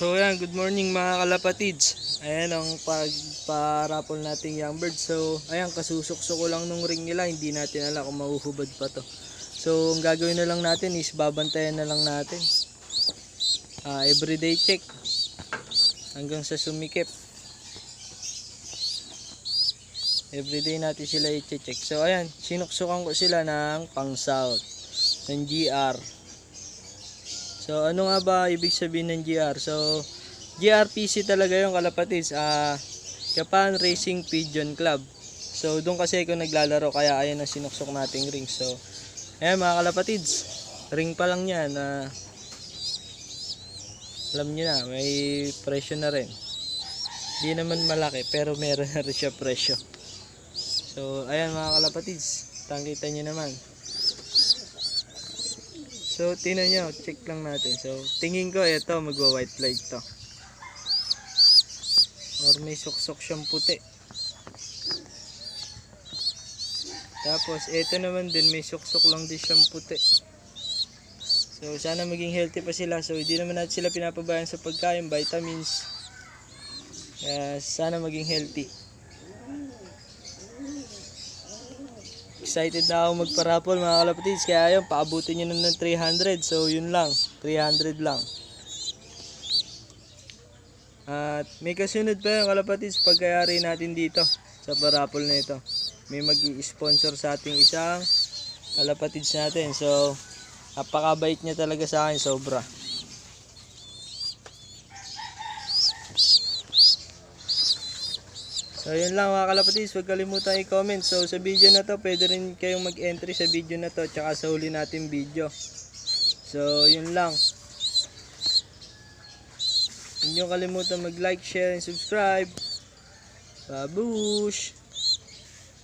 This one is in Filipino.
So yan, good morning mga kalapatids. Ayan ang pagparapol nating young bird. So ayan, kasusukso ko lang nung ring nila. Hindi natin alam kung mahuhubad pa to. So ang gagawin na lang natin is babantayan na lang natin. Everyday check hanggang sa sumikip. Everyday natin sila i-check. So ayan, sinuksukan ko sila ng pang south, ng GR. So ano nga ba ibig sabihin ng GR? So GRPC talaga yung kalapatids, Japan Racing Pigeon Club. So doon kasi ako naglalaro, kaya ayan ang sinuksok nating ring. So ayan mga kalapatids, ring pa lang yan. Alam nyo na, may presyo na rin. Hindi naman malaki pero meron na rin siya presyo. So ayan mga kalapatids, tangkita nyo naman. So tingnan nyo, check lang natin. So tingin ko ito magwa white flag to, or may suksok siyang puti. Tapos ito naman din, may suksok lang din siyang puti. So sana maging healthy pa sila. So hindi naman natin sila pinapabayaan sa pagkain, vitamins. Sana maging healthy. Excited na ako magparapol mga kalapatids, kaya yun, paabutin nyo na ng 300. So yun lang, 300 lang. At may kasunod pa yung kalapatids pagkayari natin dito sa parapol na ito. May mag-i-sponsor sa ating isang kalapatids natin. So napakabait niya talaga sa akin, sobra. So yun lang mga kalapatids, huwag kalimutan i-comment. So sa video na to, pwede rin kayong mag-entry sa video na to, tsaka sa huli natin video. So yun lang. Huwag nyo kalimutan mag-like, share, and subscribe. Babush!